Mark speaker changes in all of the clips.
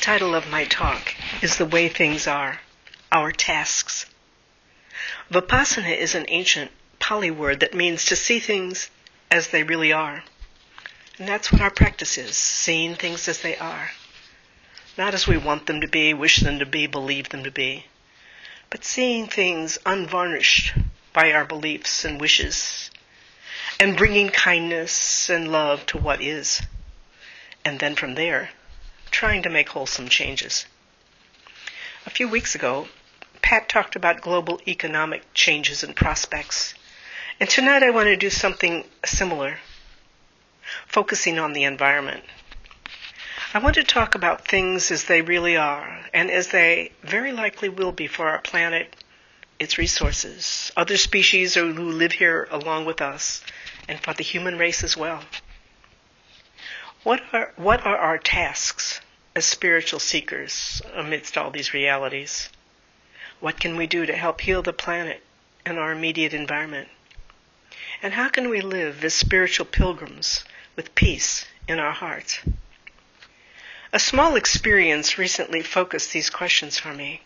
Speaker 1: title of my talk is The Way Things Are, Our Tasks. Vipassana is an ancient Pali word that means to see things as they really are. And that's what our practice is, seeing things as they are. Not as we want them to be, wish them to be, believe them to be, but seeing things unvarnished by our beliefs and wishes, and bringing kindness and love to what is. And then from there, trying to make wholesome changes. A few weeks ago, Pat talked about global economic changes and prospects. And tonight I want to do something similar, focusing on the environment. I want to talk about things as they really are, and as they very likely will be for our planet, its resources, other species who live here along with us, and for the human race as well. What are our tasks as spiritual seekers amidst all these realities? What can we do to help heal the planet and our immediate environment? And how can we live as spiritual pilgrims with peace in our hearts? A small experience recently focused these questions for me.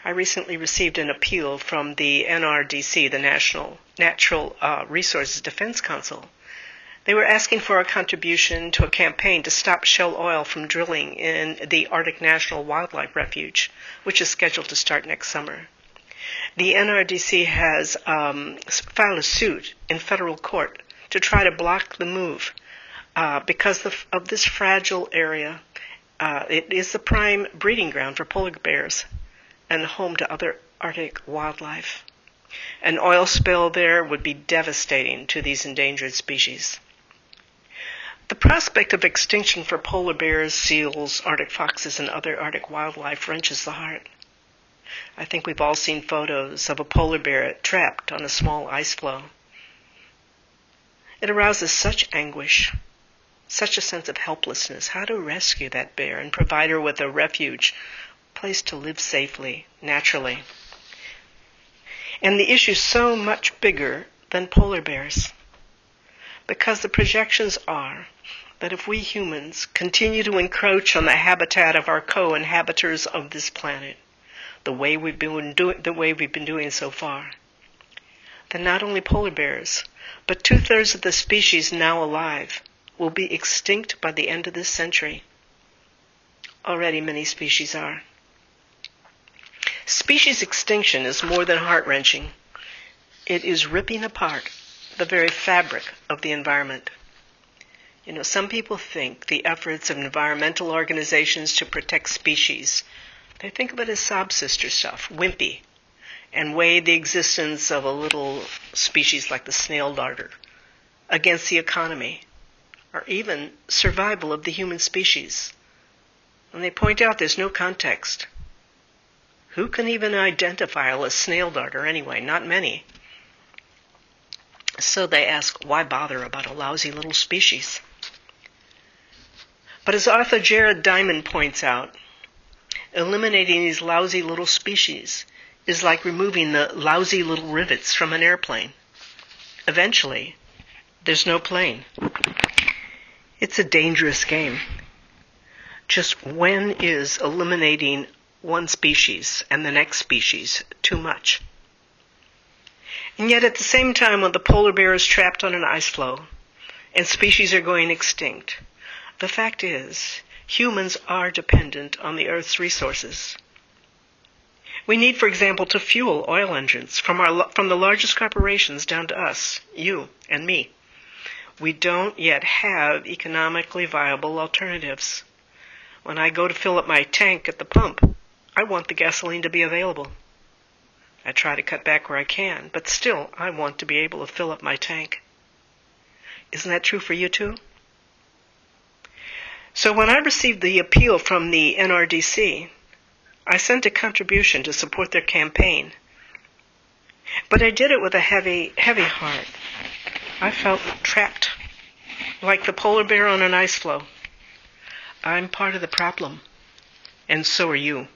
Speaker 1: I recently received an appeal from the NRDC, the National Natural Resources Defense Council. They were asking for a contribution to a campaign to stop Shell Oil from drilling in the Arctic National Wildlife Refuge, which is scheduled to start next summer. The NRDC has filed a suit in federal court to try to block the move because of this fragile area. It is the prime breeding ground for polar bears and home to other Arctic wildlife. An oil spill there would be devastating to these endangered species. The prospect of extinction for polar bears, seals, Arctic foxes, and other Arctic wildlife wrenches the heart. I think we've all seen photos of a polar bear trapped on a small ice floe. It arouses such anguish, such a sense of helplessness. How to rescue that bear and provide her with a refuge, a place to live safely, naturally. And the issue is so much bigger than polar bears, because the projections are that if we humans continue to encroach on the habitat of our co-inhabitants of this planet, the way we've been doing so far, then not only polar bears, but 2/3 of the species now alive will be extinct by the end of this century. Already many species are. Species extinction is more than heart-wrenching. It is ripping apart the very fabric of the environment. Some people think the efforts of environmental organizations to protect species, they think of it as sob sister stuff, wimpy, and weigh the existence of a little species like the snail darter against the economy, or even survival of the human species. And they point out there's no context. Who can even identify a snail darter anyway? Not many. So they ask, why bother about a lousy little species? But as author Jared Diamond points out, eliminating these lousy little species is like removing the lousy little rivets from an airplane. Eventually, there's no plane. It's a dangerous game. Just when is eliminating one species and the next species too much? And yet at the same time, when the polar bear is trapped on an ice floe and species are going extinct, the fact is, humans are dependent on the Earth's resources. We need, for example, to fuel oil engines from the largest corporations down to us, you and me. We don't yet have economically viable alternatives. When I go to fill up my tank at the pump, I want the gasoline to be available. I try to cut back where I can, but still, I want to be able to fill up my tank. Isn't that true for you too? So when I received the appeal from the NRDC, I sent a contribution to support their campaign. But I did it with a heavy, heavy heart. I felt trapped, like the polar bear on an ice floe. I'm part of the problem, and so are you.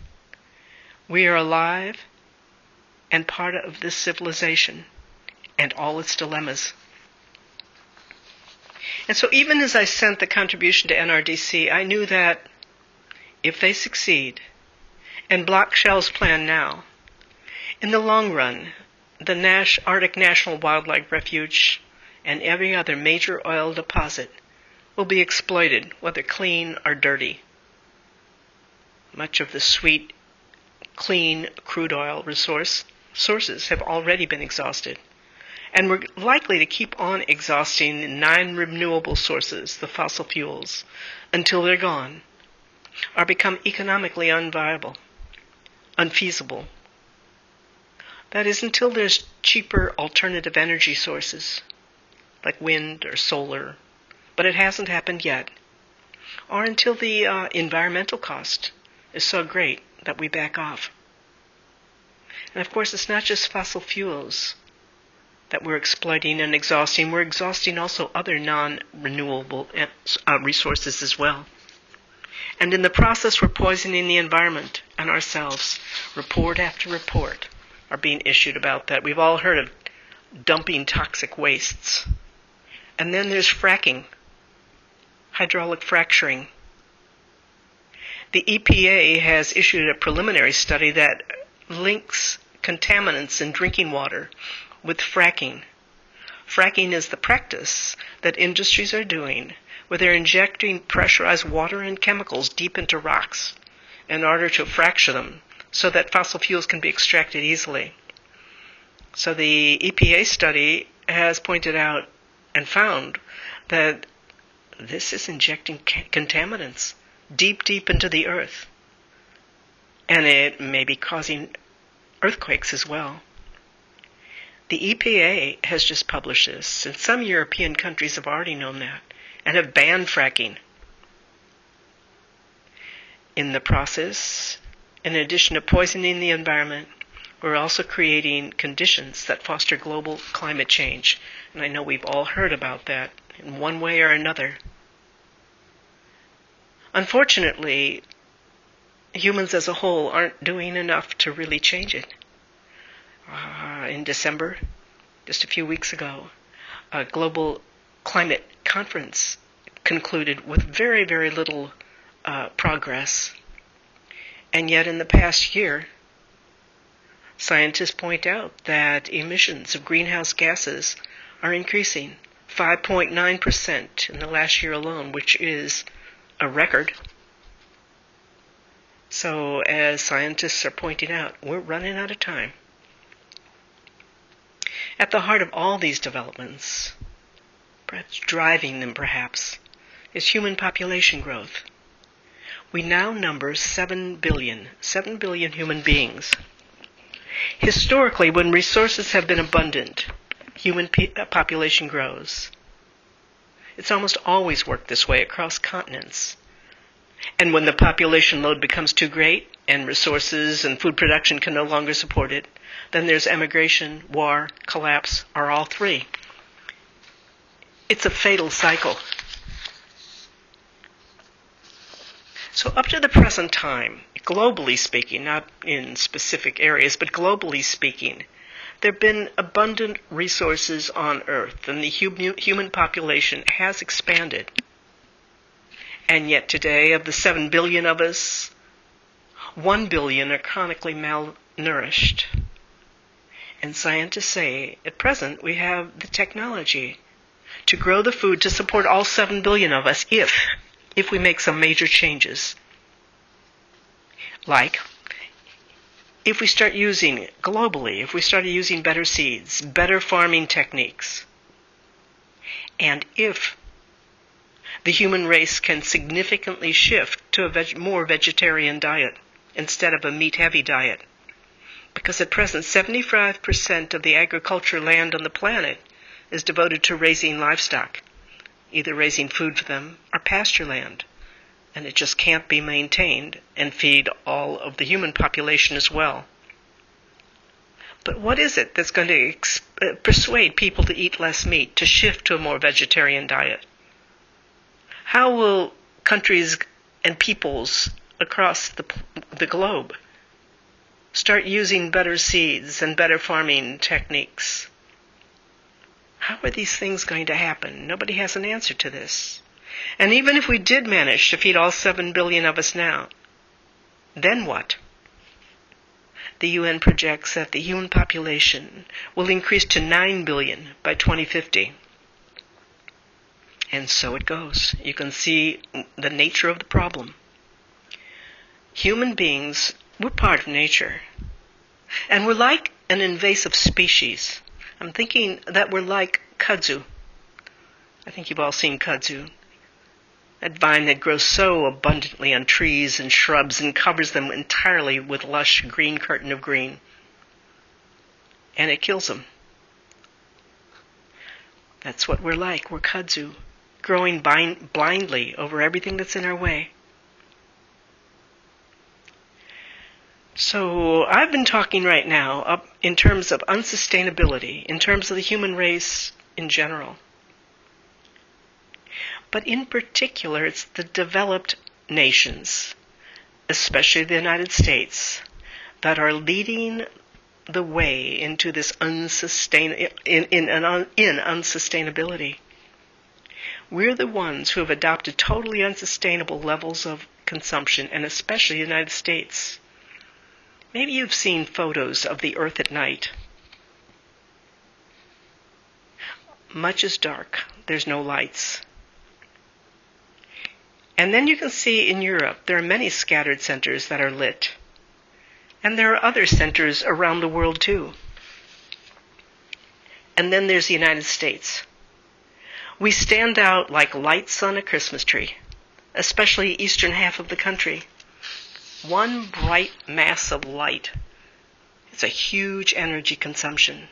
Speaker 1: We are alive and part of this civilization and all its dilemmas. And so even as I sent the contribution to NRDC, I knew that if they succeed, and block Shell's plan now, in the long run, the Arctic National Wildlife Refuge and every other major oil deposit will be exploited, whether clean or dirty. Much of the sweet, clean crude oil sources have already been exhausted, and we're likely to keep on exhausting non-renewable sources, the fossil fuels, until they're gone or become economically unviable, unfeasible. That is, until there's cheaper alternative energy sources, like wind or solar, but it hasn't happened yet, or until the environmental cost is so great that we back off. And of course, it's not just fossil fuels that we're exploiting and exhausting. We're exhausting also other non-renewable resources as well. And in the process, we're poisoning the environment and ourselves. Report after report are being issued about that. We've all heard of dumping toxic wastes. And then there's fracking, hydraulic fracturing. The EPA has issued a preliminary study that links contaminants in drinking water with fracking. Fracking is the practice that industries are doing where they're injecting pressurized water and chemicals deep into rocks in order to fracture them so that fossil fuels can be extracted easily. So the EPA study has pointed out and found that this is injecting contaminants deep into the earth. And it may be causing earthquakes as well. The EPA has just published this, and some European countries have already known that and have banned fracking. In the process, in addition to poisoning the environment, we're also creating conditions that foster global climate change. And I know we've all heard about that in one way or another. Unfortunately, humans as a whole aren't doing enough to really change it. In December, just a few weeks ago, a global climate conference concluded with very, very little progress. And yet in the past year, scientists point out that emissions of greenhouse gases are increasing 5.9% in the last year alone, which is a record. So as scientists are pointing out, we're running out of time. At the heart of all these developments, perhaps driving them perhaps, is human population growth. We now number 7 billion human beings. Historically, when resources have been abundant, human population grows. It's almost always worked this way across continents. And when the population load becomes too great and resources and food production can no longer support it, then there's emigration, war, collapse, or all three. It's a fatal cycle. So up to the present time, globally speaking, not in specific areas, but globally speaking, there have been abundant resources on Earth, and the human population has expanded. And yet today, of the 7 billion of us, 1 billion are chronically malnourished. And scientists say, at present, we have the technology to grow the food to support all 7 billion of us if we make some major changes. Like, if we start using, globally, if we started using better seeds, better farming techniques, and if the human race can significantly shift to a more vegetarian diet instead of a meat-heavy diet. Because at present, 75% of the agriculture land on the planet is devoted to raising livestock, either raising food for them or pasture land. And it just can't be maintained and feed all of the human population as well. But what is it that's going to persuade people to eat less meat, to shift to a more vegetarian diet? How will countries and peoples across the globe start using better seeds and better farming techniques? How are these things going to happen? Nobody has an answer to this. And even if we did manage to feed all 7 billion of us now, Then what? The UN projects that the human population will increase to 9 billion by 2050. And so it goes. You can see the nature of the problem. Human beings, we're part of nature. And we're like an invasive species. I'm thinking that we're like kudzu. I think you've all seen kudzu. That vine that grows so abundantly on trees and shrubs and covers them entirely with lush green curtain of green. And it kills them. That's what we're like. We're kudzu, growing blindly over everything that's in our way. So I've been talking right now up in terms of unsustainability, in terms of the human race in general. But in particular, it's the developed nations, especially the United States, that are leading the way into this unsustainability. We're the ones who have adopted totally unsustainable levels of consumption, and especially the United States. Maybe you've seen photos of the Earth at night. Much is dark. There's no lights. And then you can see in Europe there are many scattered centers that are lit. And there are other centers around the world too. And then there's the United States. We stand out like lights on a Christmas tree, especially the eastern half of the country. One bright mass of light. It's a huge energy consumption.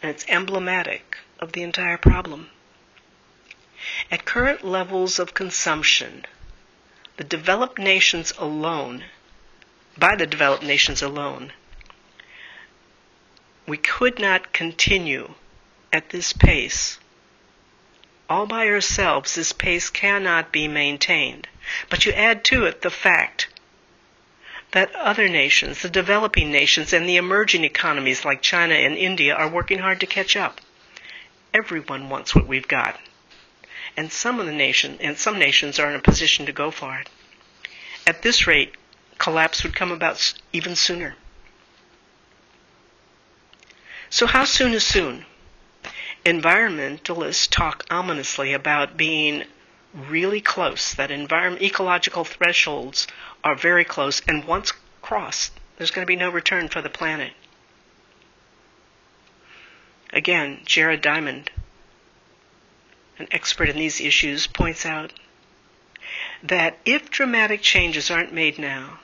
Speaker 1: And it's emblematic of the entire problem. At current levels of consumption, by the developed nations alone, we could not continue at this pace. All by ourselves, this pace cannot be maintained. But you add to it the fact that other nations, the developing nations and the emerging economies like China and India are working hard to catch up. Everyone wants what we've got. And some nations are in a position to go for it. At this rate, collapse would come about even sooner. So how soon is soon? Environmentalists talk ominously about being really close, that ecological thresholds are very close, and once crossed, there's going to be no return for the planet. Again, Jared Diamond, an expert in these issues, points out that if dramatic changes aren't made now,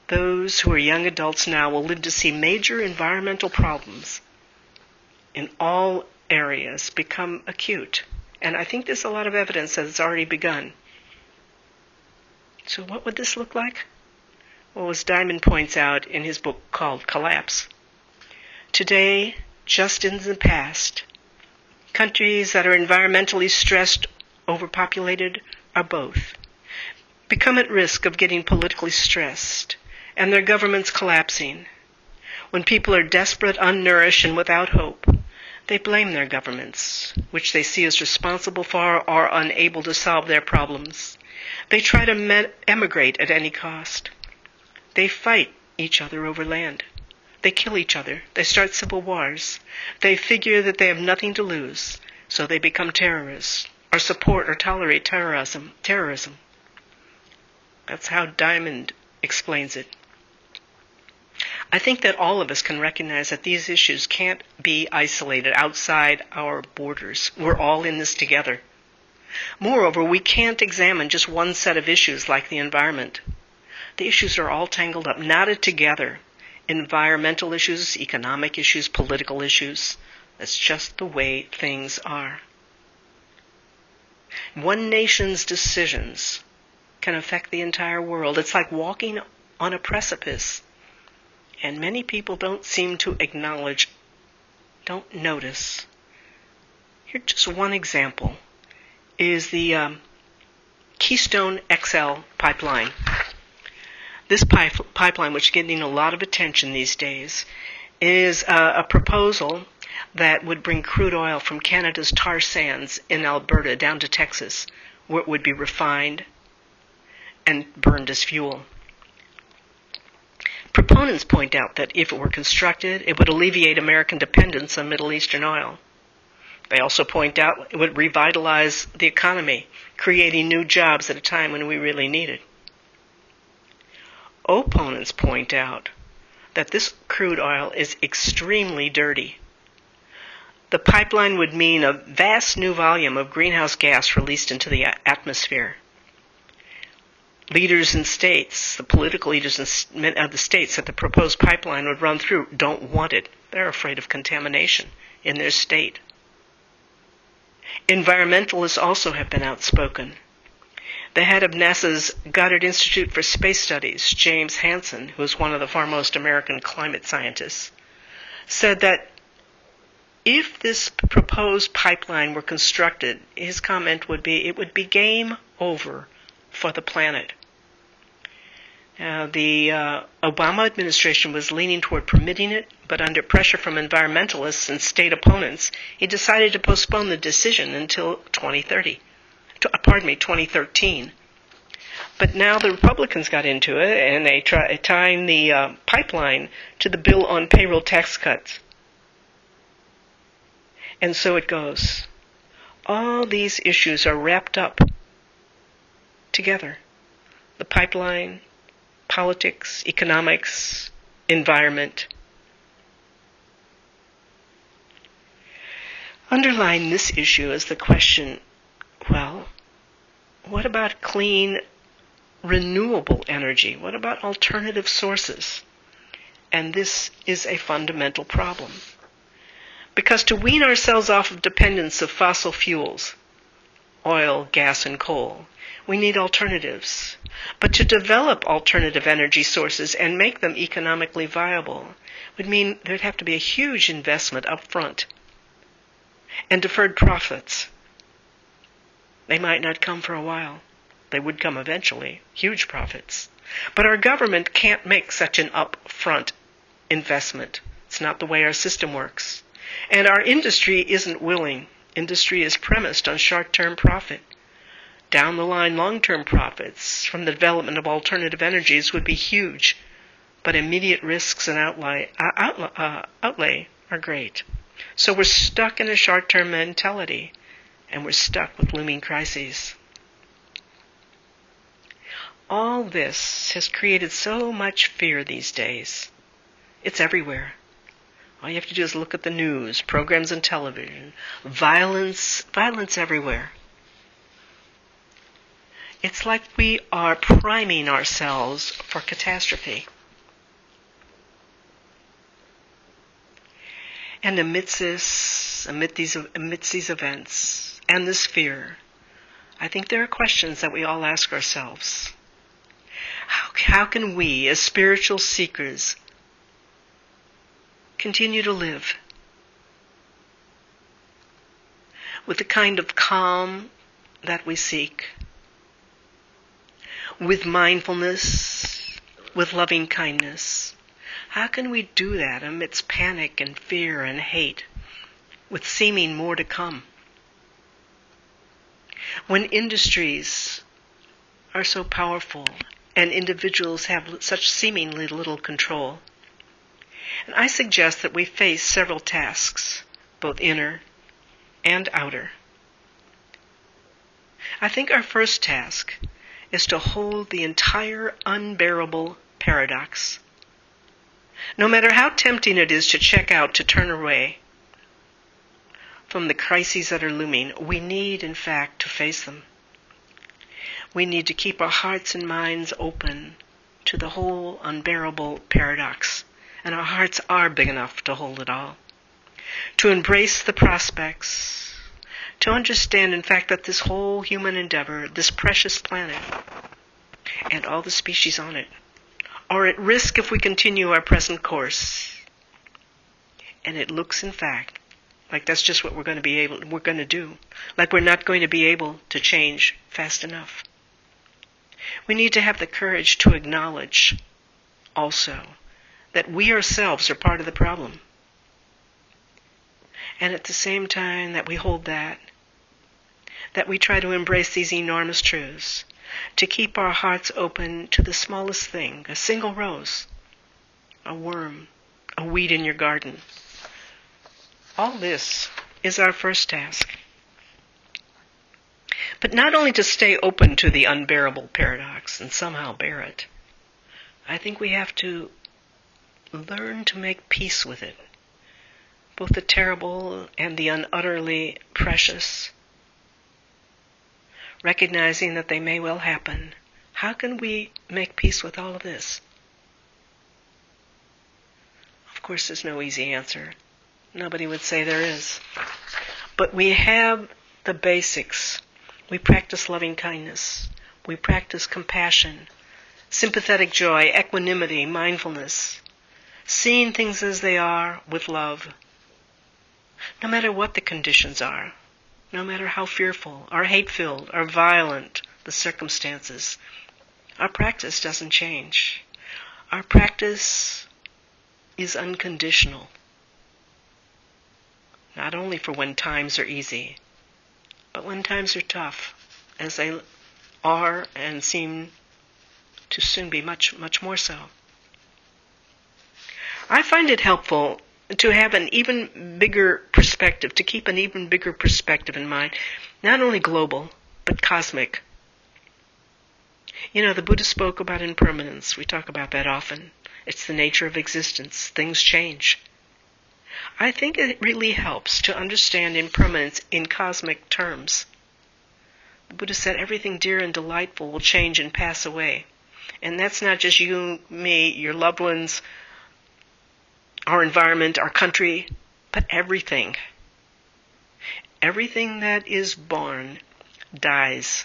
Speaker 1: those who are young adults now will live to see major environmental problems in all areas become acute. And I think there's a lot of evidence that it's already begun. So what would this look like? Well, as Diamond points out in his book called Collapse, today, just in the past, countries that are environmentally stressed, overpopulated, are both become at risk of getting politically stressed and their governments collapsing. When people are desperate, unnourished, and without hope, they blame their governments, which they see as responsible for or unable to solve their problems. They try to emigrate at any cost. They fight each other over land. They kill each other. They start civil wars. They figure that they have nothing to lose, so they become terrorists, or support or tolerate terrorism. That's how Diamond explains it. I think that all of us can recognize that these issues can't be isolated outside our borders. We're all in this together. Moreover, we can't examine just one set of issues like the environment. The issues are all tangled up, knotted together. Environmental issues, economic issues, political issues. That's just the way things are. One nation's decisions can affect the entire world. It's like walking on a precipice. And many people don't seem to acknowledge, don't notice. Here's just one example, is the Keystone XL pipeline. This pipeline, which is getting a lot of attention these days, is a proposal that would bring crude oil from Canada's tar sands in Alberta down to Texas, where it would be refined and burned as fuel. Proponents point out that if it were constructed, it would alleviate American dependence on Middle Eastern oil. They also point out it would revitalize the economy, creating new jobs at a time when we really need it. Opponents point out that this crude oil is extremely dirty. The pipeline would mean a vast new volume of greenhouse gas released into the atmosphere. Leaders in states, the political leaders of the states that the proposed pipeline would run through, don't want it. They're afraid of contamination in their state. Environmentalists also have been outspoken. The head of NASA's Goddard Institute for Space Studies, James Hansen, who is one of the foremost American climate scientists, said that if this proposed pipeline were constructed, his comment would be, it would be game over for the planet. Now, the Obama administration was leaning toward permitting it, but under pressure from environmentalists and state opponents, he decided to postpone the decision until 2013. But now the Republicans got into it, and they tying the pipeline to the bill on payroll tax cuts. And so it goes. All these issues are wrapped up together. The pipeline, politics, economics, environment. Underlying this issue is the question, well, what about clean, renewable energy? What about alternative sources? And this is a fundamental problem. Because to wean ourselves off of dependence of fossil fuels, oil, gas, and coal, we need alternatives. But to develop alternative energy sources and make them economically viable would mean there'd have to be a huge investment up front and deferred profits. They might not come for a while. They would come eventually, huge profits. But our government can't make such an upfront investment. It's not the way our system works. And our industry isn't willing. Industry is premised on short-term profit. Down the line, long-term profits from the development of alternative energies would be huge, but immediate risks and outlay are great. So we're stuck in a short-term mentality, and we're stuck with looming crises. All this has created so much fear these days. It's everywhere. All you have to do is look at the news, programs on television, violence everywhere. It's like we are priming ourselves for catastrophe. And amidst these events and this fear, I think there are questions that we all ask ourselves. How can we, as spiritual seekers, continue to live with the kind of calm that we seek, with mindfulness, with loving kindness? How can we do that amidst panic and fear and hate, with seeming more to come? When industries are so powerful and individuals have such seemingly little control. And I suggest that we face several tasks, both inner and outer. I think our first task is to hold the entire unbearable paradox. No matter how tempting it is to check out, to turn away from the crises that are looming, we need, in fact, to face them. We need to keep our hearts and minds open to the whole unbearable paradox. And our hearts are big enough to hold it all. To embrace the prospects. To understand, in fact, that this whole human endeavor, this precious planet, and all the species on it, are at risk if we continue our present course. And it looks, in fact, like that's just what we're going to do. Like we're not going to be able to change fast enough. We need to have the courage to acknowledge also that we ourselves are part of the problem. And at the same time that we hold that we try to embrace these enormous truths, to keep our hearts open to the smallest thing, a single rose, a worm, a weed in your garden. All this is our first task. But not only to stay open to the unbearable paradox and somehow bear it, I think we have to learn to make peace with it, both the terrible and the unutterly precious, recognizing that they may well happen. How can we make peace with all of this? Of course, there's no easy answer. Nobody would say there is. But we have the basics. We practice loving kindness. We practice compassion, sympathetic joy, equanimity, mindfulness, seeing things as they are with love. No matter what the conditions are, no matter how fearful or hate-filled or violent the circumstances, our practice doesn't change. Our practice is unconditional. Not only for when times are easy, but when times are tough, as they are and seem to soon be much, much more so. I find it helpful to have an even bigger perspective, to keep an even bigger perspective in mind, not only global, but cosmic. The Buddha spoke about impermanence. We talk about that often. It's the nature of existence. Things change. I think it really helps to understand impermanence in cosmic terms. The Buddha said everything dear and delightful will change and pass away. And that's not just you, me, your loved ones, our environment, our country, but everything. Everything that is born dies.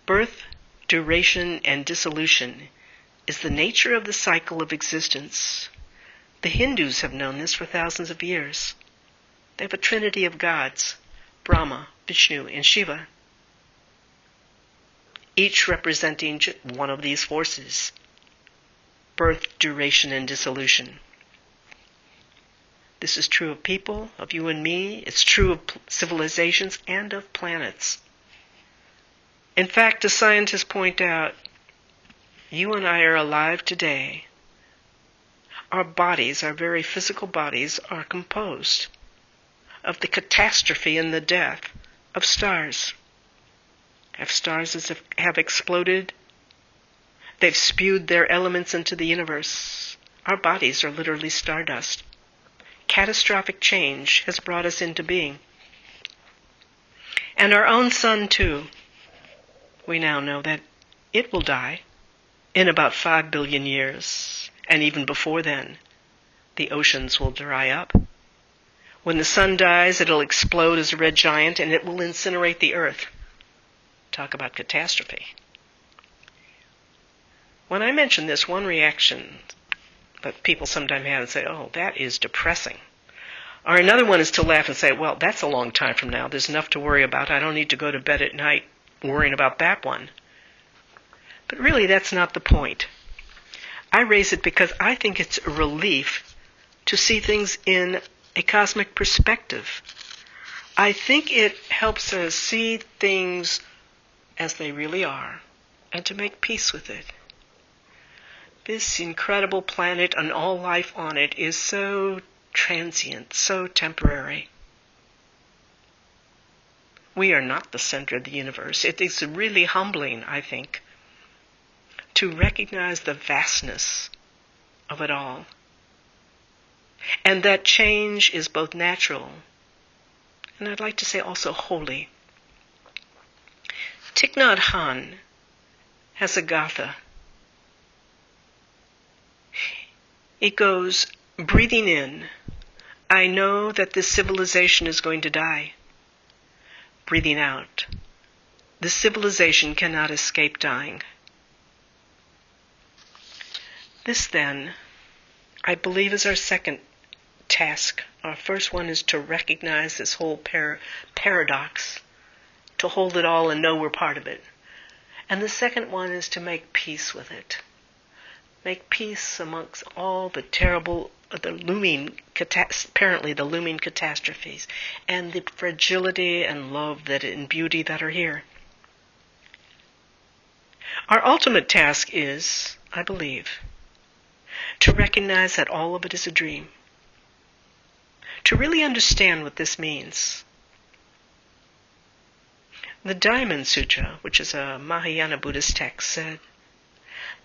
Speaker 1: Birth, duration, and dissolution is the nature of the cycle of existence. The Hindus have known this for thousands of years. They have a trinity of gods, Brahma, Vishnu, and Shiva, each representing one of these forces: birth, duration, and dissolution. This is true of people, of you and me. It's true of civilizations and of planets. In fact, as scientists point out, you and I are alive today. Our bodies, our very physical bodies, are composed of the catastrophe and the death of stars. Have stars have exploded? They've spewed their elements into the universe. Our bodies are literally stardust. Catastrophic change has brought us into being. And our own sun, too. We now know that it will die in about 5 billion years. And even before then, the oceans will dry up. When the sun dies, it'll explode as a red giant and it will incinerate the earth. Talk about catastrophe. When I mention this, one reaction that people sometimes have and say, oh, that is depressing. Or another one is to laugh and say, well, that's a long time from now. There's enough to worry about. I don't need to go to bed at night worrying about that one. But really, that's not the point. I raise it because I think it's a relief to see things in a cosmic perspective. I think it helps us see things as they really are and to make peace with it. This incredible planet and all life on it is so transient, so temporary. We are not the center of the universe. It is really humbling, I think, to recognize the vastness of it all. And that change is both natural and I'd like to say also holy. Thich Nhat Hanh has a gatha. It goes, breathing in, I know that this civilization is going to die. Breathing out, this civilization cannot escape dying. This then, I believe, is our second task. Our first one is to recognize this whole paradox, to hold it all and know we're part of it. And the second one is to make peace with it. Make peace amongst all the terrible, apparently the looming catastrophes, and the fragility and love and beauty that are here. Our ultimate task is, I believe, to recognize that all of it is a dream. To really understand what this means, the Diamond Sutra, which is a Mahayana Buddhist text, said,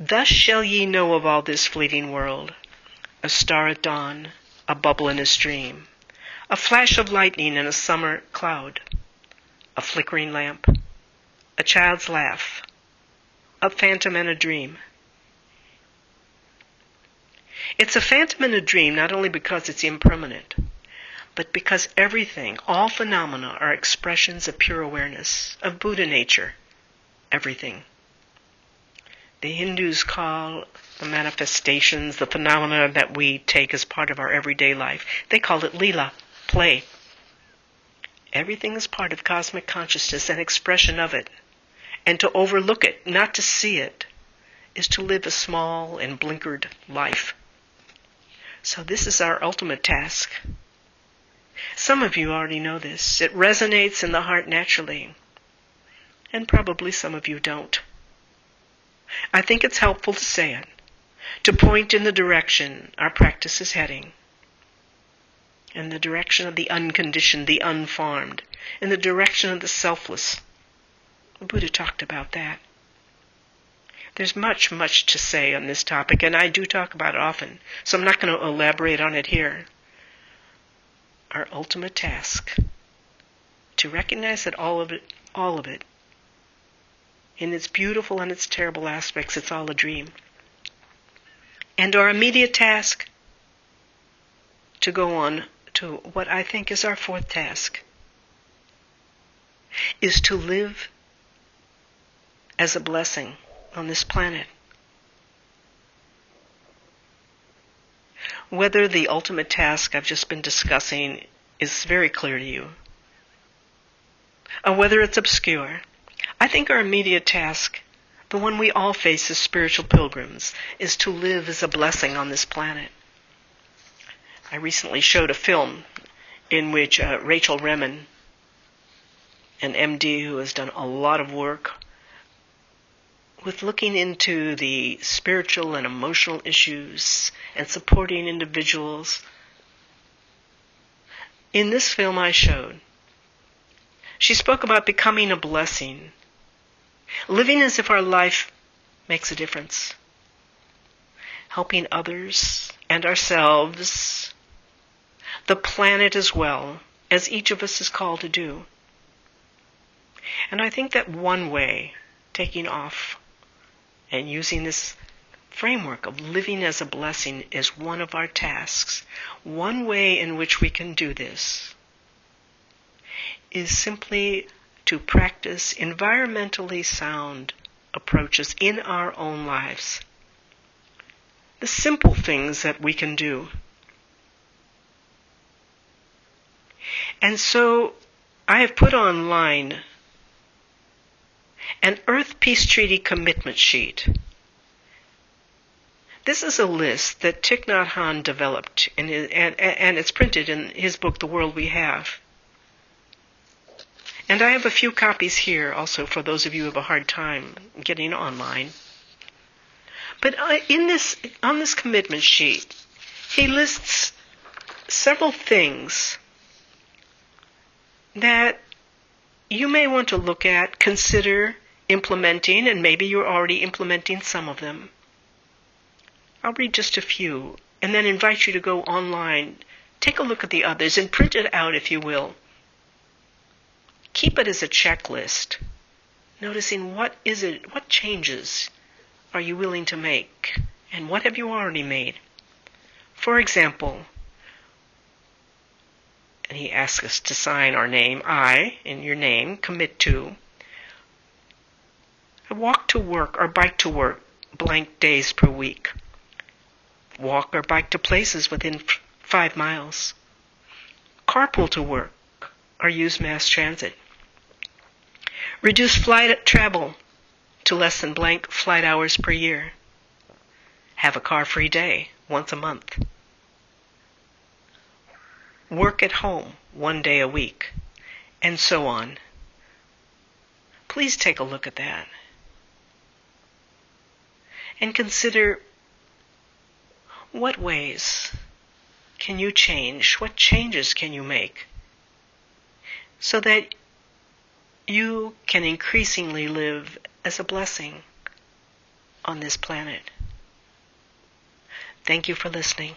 Speaker 1: "Thus shall ye know of all this fleeting world, a star at dawn, a bubble in a stream, a flash of lightning in a summer cloud, a flickering lamp, a child's laugh, a phantom and a dream." It's a phantom and a dream not only because it's impermanent, but because everything, all phenomena, are expressions of pure awareness, of Buddha nature, everything. The Hindus call the manifestations, the phenomena that we take as part of our everyday life, they call it lila, play. Everything is part of cosmic consciousness, an expression of it. And to overlook it, not to see it, is to live a small and blinkered life. So this is our ultimate task. Some of you already know this. It resonates in the heart naturally. And probably some of you don't. I think it's helpful to say it, to point in the direction our practice is heading, in the direction of the unconditioned, the unformed, in the direction of the selfless. The Buddha talked about that. There's much, much to say on this topic, and I do talk about it often, so I'm not going to elaborate on it here. Our ultimate task, to recognize that all of it, in its beautiful and its terrible aspects, it's all a dream. And our immediate task, to go on to what I think is our fourth task, is to live as a blessing on this planet. Whether the ultimate task I've just been discussing is very clear to you, or whether it's obscure, I think our immediate task, the one we all face as spiritual pilgrims, is to live as a blessing on this planet. I recently showed a film in which Rachel Remen, an MD who has done a lot of work with looking into the spiritual and emotional issues and supporting individuals. In this film I showed, she spoke about becoming a blessing, living as if our life makes a difference, helping others and ourselves, the planet as well, as each of us is called to do. And I think that one way, taking off and using this framework of living as a blessing is one of our tasks. One way in which we can do this is simply to practice environmentally sound approaches in our own lives. The simple things that we can do. And so I have put online an Earth Peace Treaty commitment sheet. This is a list that Thich Nhat Hanh developed, and it's printed in his book, The World We Have. And I have a few copies here also for those of you who have a hard time getting online. But on this commitment sheet, he lists several things that you may want to look at, consider implementing, and maybe you're already implementing some of them. I'll read just a few, and then invite you to go online, take a look at the others, and print it out if you will. Keep it as a checklist, noticing what changes are you willing to make, and what have you already made. For example, and he asks us to sign our name, I, in your name, commit to. I walk to work or bike to work blank days per week. Walk or bike to places within 5 miles. Carpool to work or use mass transit. Reduce flight travel to less than blank flight hours per year. Have a car-free day once a month. Work at home 1 day a week, and so on. Please take a look at that. And consider, What ways can you change? What changes can you make so that you can increasingly live as a blessing on this planet? Thank you for listening.